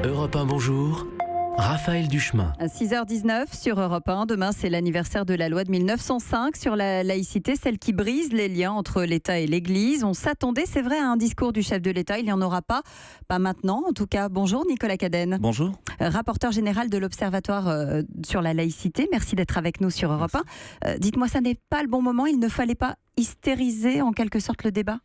Europe 1, bonjour. Raphaël Duchemin. 6h19 sur Europe 1. Demain, c'est l'anniversaire de la loi de 1905 sur la laïcité, celle qui brise les liens entre l'État et l'Église. On s'attendait, c'est vrai, à un discours du chef de l'État. Il n'y en aura pas maintenant. En tout cas, bonjour Nicolas Cadenne. Bonjour. Rapporteur général de l'Observatoire sur la laïcité. Merci d'être avec nous sur Europe 1. Dites-moi, ça n'est pas le bon moment. Il ne fallait pas hystériser en quelque sorte le débat ?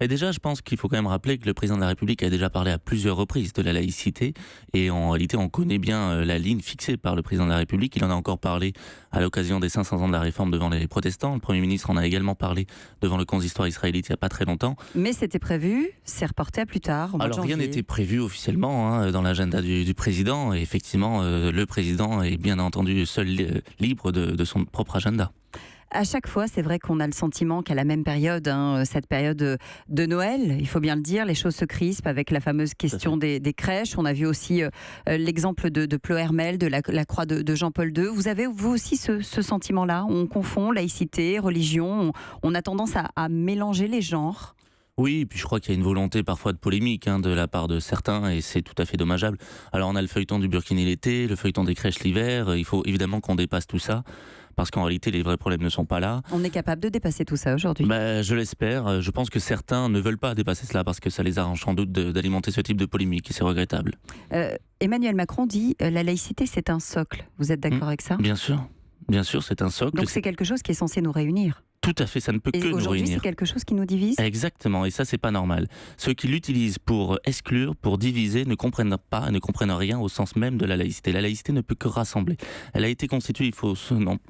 Mais déjà, je pense qu'il faut quand même rappeler que le président de la République a déjà parlé à plusieurs reprises de la laïcité et en réalité, on connaît bien la ligne fixée par le président de la République. Il en a encore parlé à l'occasion des 500 ans de la Réforme devant les protestants. Le Premier ministre en a également parlé devant le consistoire israélite il n'y a pas très longtemps. Mais c'était prévu, c'est reporté à plus tard. Alors rien n'était prévu officiellement dans l'agenda du président et effectivement, le président est bien entendu seul libre de son propre agenda. À chaque fois, c'est vrai qu'on a le sentiment qu'à la même période, cette période de Noël, il faut bien le dire, les choses se crispent avec la fameuse question des crèches. On a vu aussi l'exemple de Ploërmel, de la croix de Jean-Paul II. Vous avez, vous aussi, ce sentiment-là ? On confond laïcité, religion, on a tendance à mélanger les genres. Oui, et puis je crois qu'il y a une volonté parfois de polémique de la part de certains et c'est tout à fait dommageable. Alors on a le feuilleton du burkini l'été, le feuilleton des crèches l'hiver, il faut évidemment qu'on dépasse tout ça parce qu'en réalité les vrais problèmes ne sont pas là. On est capable de dépasser tout ça aujourd'hui ? Je l'espère, je pense que certains ne veulent pas dépasser cela parce que ça les arrange sans doute d'alimenter ce type de polémique et c'est regrettable. Emmanuel Macron dit la laïcité c'est un socle, vous êtes d'accord avec ça ? Bien sûr c'est un socle. Donc c'est quelque chose qui est censé nous réunir ? Tout à fait, ça ne peut que nous réunir. Aujourd'hui, c'est quelque chose qui nous divise ? Exactement, et ça, c'est pas normal. Ceux qui l'utilisent pour exclure, pour diviser, ne comprennent rien au sens même de la laïcité. La laïcité ne peut que rassembler. Elle a été constituée, il faut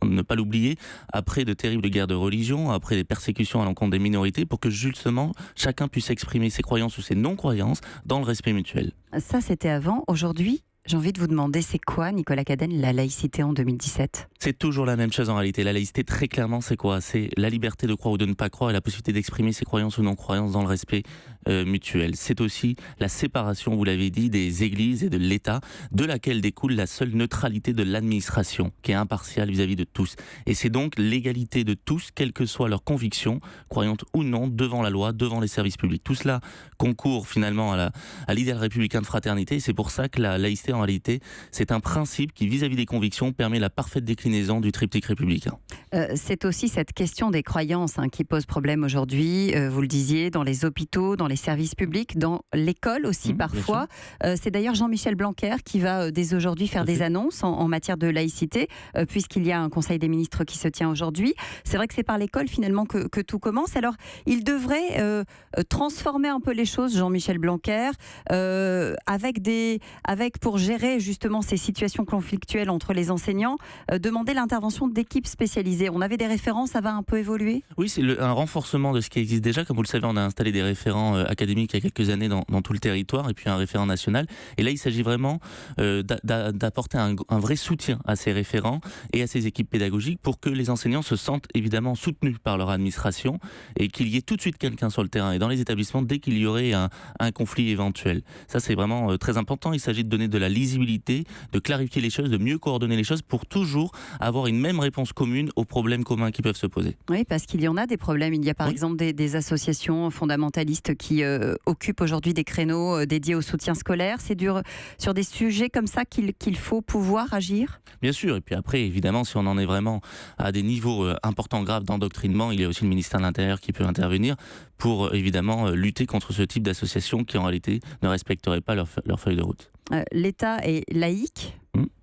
ne pas l'oublier, après de terribles guerres de religion, après des persécutions à l'encontre des minorités, pour que justement, chacun puisse exprimer ses croyances ou ses non-croyances dans le respect mutuel. Ça, c'était avant. Aujourd'hui, j'ai envie de vous demander, c'est quoi, Nicolas Cadenne, la laïcité en 2017 ? C'est toujours la même chose en réalité. La laïcité, très clairement, c'est quoi ? C'est la liberté de croire ou de ne pas croire et la possibilité d'exprimer ses croyances ou non-croyances dans le respect mutuel. C'est aussi la séparation, vous l'avez dit, des églises et de l'État, de laquelle découle la seule neutralité de l'administration, qui est impartiale vis-à-vis de tous. Et c'est donc l'égalité de tous, quelles que soient leurs convictions, croyantes ou non, devant la loi, devant les services publics. Tout cela concourt finalement à l'idéal républicain de fraternité et c'est pour ça que la laïcité, en réalité, c'est un principe qui, vis-à-vis des convictions, permet la parfaite déclinaison du triptyque républicain. C'est aussi cette question des croyances qui pose problème aujourd'hui, vous le disiez, dans les hôpitaux, dans les services publics, dans l'école aussi parfois. C'est d'ailleurs Jean-Michel Blanquer qui va dès aujourd'hui faire des annonces en matière de laïcité, puisqu'il y a un conseil des ministres qui se tient aujourd'hui. C'est vrai que c'est par l'école finalement que tout commence. Alors, il devrait transformer un peu les choses, Jean-Michel Blanquer, avec pour gérer justement ces situations conflictuelles entre les enseignants, demander l'intervention d'équipes spécialisées. On avait des référents, ça va un peu évoluer ? Oui, c'est un renforcement de ce qui existe déjà. Comme vous le savez, on a installé des référents académiques il y a quelques années dans tout le territoire et puis un référent national. Et là, il s'agit vraiment d'apporter un vrai soutien à ces référents et à ces équipes pédagogiques pour que les enseignants se sentent évidemment soutenus par leur administration et qu'il y ait tout de suite quelqu'un sur le terrain et dans les établissements dès qu'il y aurait un conflit éventuel. Ça, c'est vraiment très important. Il s'agit de donner de la lisibilité, de clarifier les choses, de mieux coordonner les choses pour toujours avoir une même réponse commune aux problèmes communs qui peuvent se poser. Oui, parce qu'il y en a des problèmes. Il y a par exemple des associations fondamentalistes qui occupent aujourd'hui des créneaux dédiés au soutien scolaire. C'est sur des sujets comme ça qu'il faut pouvoir agir ? Bien sûr, et puis après, évidemment, si on en est vraiment à des niveaux importants, graves d'endoctrinement, il y a aussi le ministère de l'Intérieur qui peut intervenir pour évidemment lutter contre ce type d'associations qui en réalité ne respecteraient pas leur feuille de route. L'État est laïque,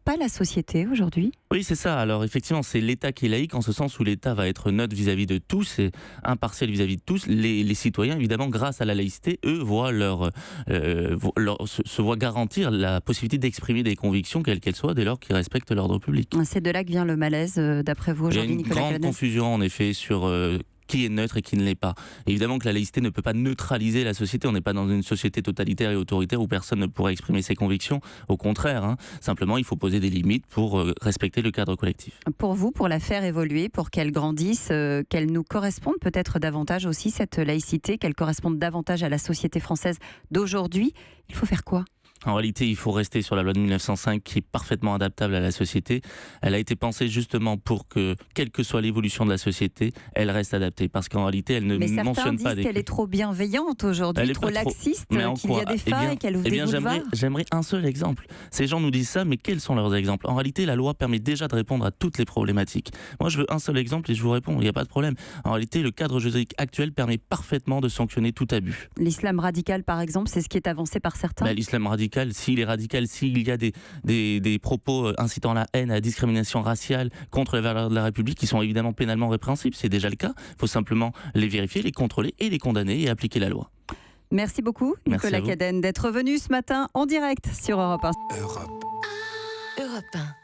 pas la société aujourd'hui ? Oui, c'est ça. Alors effectivement, c'est l'État qui est laïque en ce sens où l'État va être neutre vis-à-vis de tous et impartial vis-à-vis de tous. Les citoyens, évidemment, grâce à la laïcité, eux, se voient garantir la possibilité d'exprimer des convictions, quelles qu'elles soient, dès lors qu'ils respectent l'ordre public. C'est de là que vient le malaise, d'après vous, aujourd'hui, Nicolas Cadenne ? Il y a une grande confusion, en effet, sur qui est neutre et qui ne l'est pas. Évidemment que la laïcité ne peut pas neutraliser la société. On n'est pas dans une société totalitaire et autoritaire où personne ne pourrait exprimer ses convictions. Au contraire, simplement, il faut poser des limites pour respecter le cadre collectif. Pour vous, pour la faire évoluer, pour qu'elle grandisse, qu'elle nous corresponde peut-être davantage aussi, cette laïcité, qu'elle corresponde davantage à la société française d'aujourd'hui, il faut faire quoi ? En réalité, il faut rester sur la loi de 1905 qui est parfaitement adaptable à la société. Elle a été pensée justement pour que, quelle que soit l'évolution de la société, elle reste adaptée. Parce qu'en réalité, elle ne Mais certains mentionne disent pas qu'elle est trop bienveillante aujourd'hui, trop laxiste, qu'il y a des failles, qu'elle ouvre des boulevards. J'aimerais un seul exemple. Ces gens nous disent ça, mais quels sont leurs exemples? En réalité, la loi permet déjà de répondre à toutes les problématiques. Moi, je veux un seul exemple et je vous réponds, il n'y a pas de problème. En réalité, le cadre juridique actuel permet parfaitement de sanctionner tout abus. L'islam radical, par exemple, c'est ce qui est avancé par certains. L'islam radical, s'il est radical, s'il y a des propos incitant à la haine, à la discrimination raciale contre les valeurs de la République, qui sont évidemment pénalement répréhensibles, c'est déjà le cas. Il faut simplement les vérifier, les contrôler et les condamner et appliquer la loi. Merci beaucoup, Nicolas Cadenne, d'être venu ce matin en direct sur Europe 1. Europe 1.